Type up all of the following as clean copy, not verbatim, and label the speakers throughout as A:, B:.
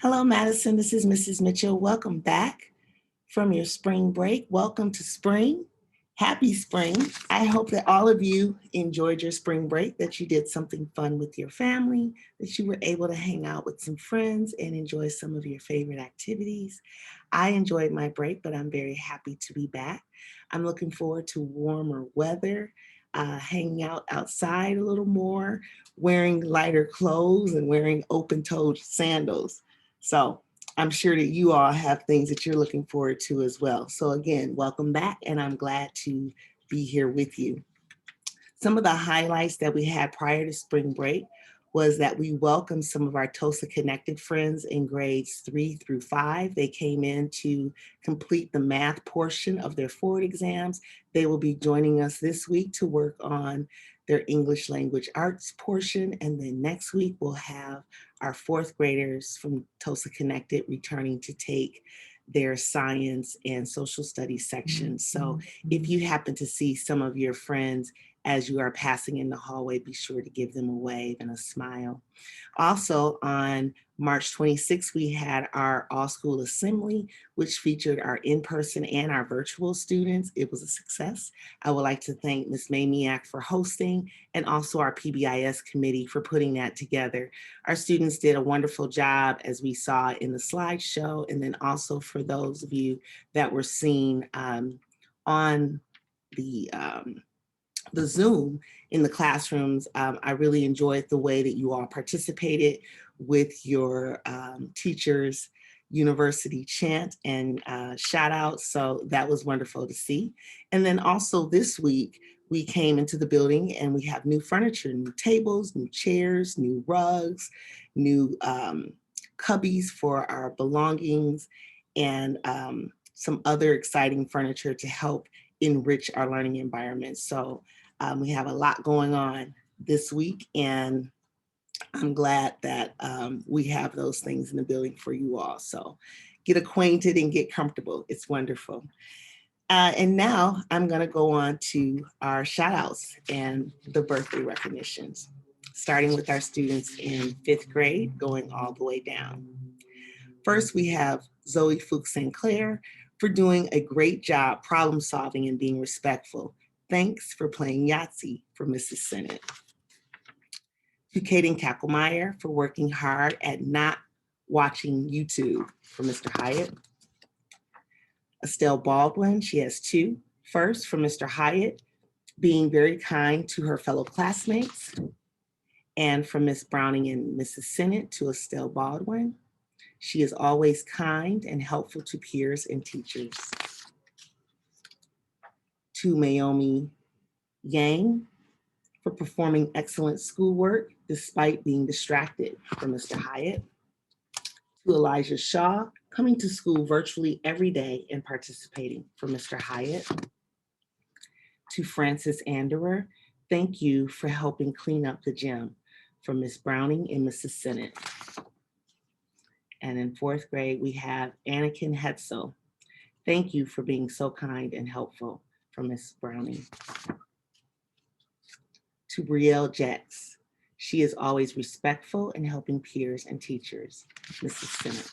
A: Hello, Madison. This is Mrs. Mitchell. Welcome back from your spring break. Welcome to spring. Happy spring. I hope that all of you enjoyed your spring break, that you did something fun with your family, that you were able to hang out with some friends and enjoy some of your favorite activities. I enjoyed my break, but I'm very happy to be back. I'm looking forward to warmer weather, hanging out outside a little more, wearing lighter clothes and wearing open-toed sandals. So I'm sure that you all have things that you're looking forward to as well. So again, welcome back, and I'm glad to be here with you. Some of the highlights that we had prior to spring break was that we welcomed some of our TOSA Connected friends in grades 3 through 5. They came in to complete the math portion of their forward exams. They will be joining us this week to work on their English language arts portion. And then next week, we'll have our fourth graders from TOSA Connected returning to take their science and social studies sections. So if you happen to see some of your friends as you are passing in the hallway, be sure to give them a wave and a smile. Also on March 26th, we had our all-school assembly, which featured our in-person and our virtual students. It was a success. I would like to thank Ms. Mamiak for hosting, and also our PBIS committee for putting that together. Our students did a wonderful job, as we saw in the slideshow, and then also for those of you that were seen on the Zoom in the classrooms. I really enjoyed the way that you all participated with your teachers' university chant and shout out. So that was wonderful to see. And then also this week, we came into the building and we have new furniture, new tables, new chairs, new rugs, new cubbies for our belongings, and some other exciting furniture to help enrich our learning environment. So we have a lot going on this week, and I'm glad that we have those things in the building for you all. So get acquainted and get comfortable. It's wonderful. And now I'm going to go on to our shout outs and the birthday recognitions, starting with our students in 5th grade, going all the way down. First, we have Zoe Fuchs St. Clair for doing a great job problem solving and being respectful. Thanks for playing Yahtzee for Mrs. Sennett. To Kaden Kacklemeyer for working hard at not watching YouTube for Mr. Hyatt. Estelle Baldwin, she has 2. First, for Mr. Hyatt, being very kind to her fellow classmates. And from Miss Browning and Mrs. Sennett to Estelle Baldwin, she is always kind and helpful to peers and teachers. To Naomi Yang for performing excellent schoolwork despite being distracted from Mr. Hyatt. To Elijah Shaw, coming to school virtually every day and participating for Mr. Hyatt. To Francis Anderer, thank you for helping clean up the gym for Miss Browning and Mrs. Sennett. And in 4th grade, we have Anakin Hetzel. Thank you for being so kind and helpful for Miss Browning. To Brielle Jacks, she is always respectful and helping peers and teachers, Mrs. Sennett.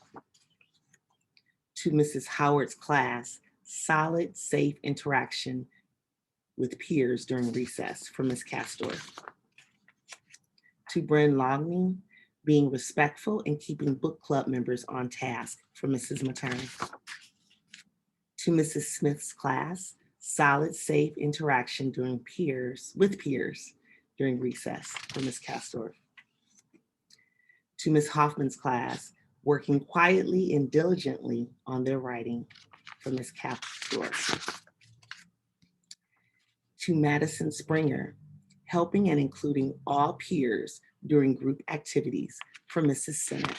A: To Mrs. Howard's class, solid, safe interaction with peers during recess for Ms. Castor. To Bryn Logney, being respectful and keeping book club members on task for Mrs. Matern. To Mrs. Smith's class, solid, safe interaction with peers during recess for Ms. Castor. To Ms. Hoffman's class, working quietly and diligently on their writing for Ms. Castor. To Madison Springer, helping and including all peers during group activities for Mrs. Sennett.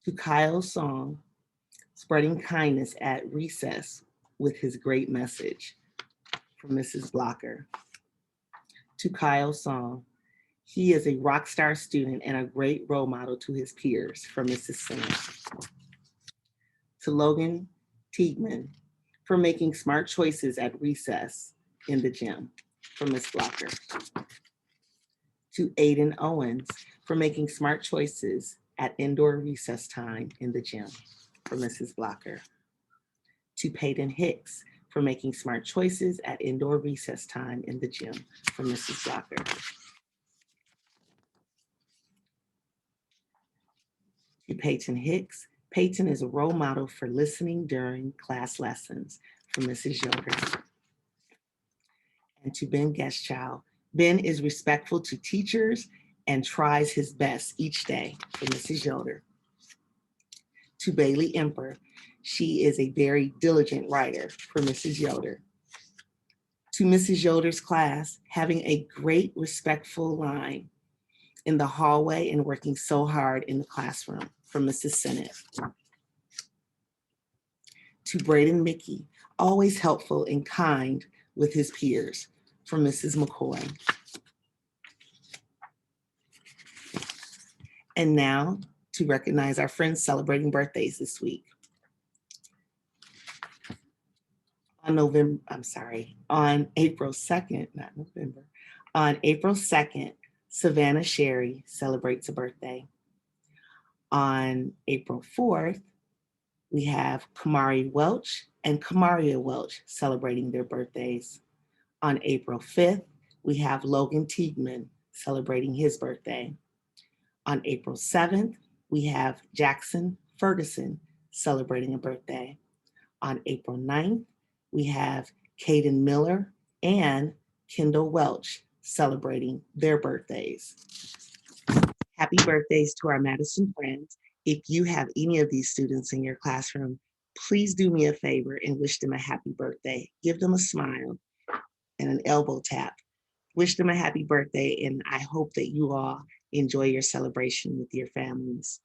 A: To Kyle Song, spreading kindness at recess with his great message for Mrs. Blocker. To Kyle Song, he is a rock star student and a great role model to his peers for Mrs. Sennett. To Logan Teigman, for making smart choices at recess in the gym for Ms. Blocker. To Aiden Owens for making smart choices at indoor recess time in the gym for Mrs. Blocker. To Peyton Hicks for making smart choices at indoor recess time in the gym for Mrs. Blocker. To Peyton Hicks, Peyton is a role model for listening during class lessons for Mrs. Yoder. And to Ben Guestchild, Ben is respectful to teachers and tries his best each day for Mrs. Yoder. To Bailey Emper, she is a very diligent writer for Mrs. Yoder. To Mrs. Yoder's class, having a great respectful line in the hallway and working so hard in the classroom for Mrs. Sennett. To Braden Mickey, always helpful and kind with his peers for Mrs. McCoy. And now to recognize our friends celebrating birthdays this week. On April 2nd, not November, on April 2nd, Savannah Sherry celebrates a birthday. On April 4th, we have Kamari Welch and Kamaria Welch celebrating their birthdays. On April 5th, we have Logan Tiegman celebrating his birthday. On April 7th, we have Jackson Ferguson celebrating a birthday. On April 9th, we have Caden Miller and Kendall Welch celebrating their birthdays. Happy birthdays to our Madison friends. If you have any of these students in your classroom, please do me a favor and wish them a happy birthday. Give them a smile and an elbow tap. Wish them a happy birthday, and I hope that you all enjoy your celebration with your families.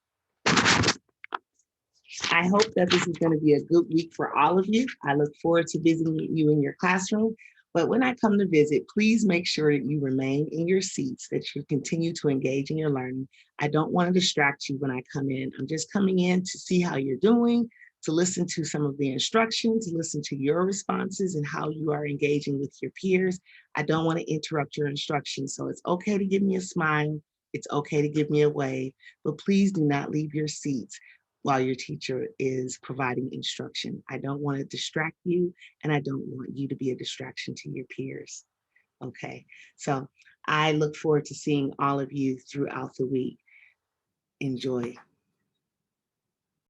A: I hope that this is going to be a good week for all of you. I look forward to visiting you in your classroom. But when I come to visit, please make sure that you remain in your seats, that you continue to engage in your learning. I don't want to distract you when I come in. I'm just coming in to see how you're doing, to listen to some of the instructions, listen to your responses and how you are engaging with your peers. I don't want to interrupt your instructions. So it's okay to give me a smile. It's okay to give me a wave, but please do not leave your seats while your teacher is providing instruction. I don't want to distract you, and I don't want you to be a distraction to your peers. Okay, so I look forward to seeing all of you throughout the week. Enjoy.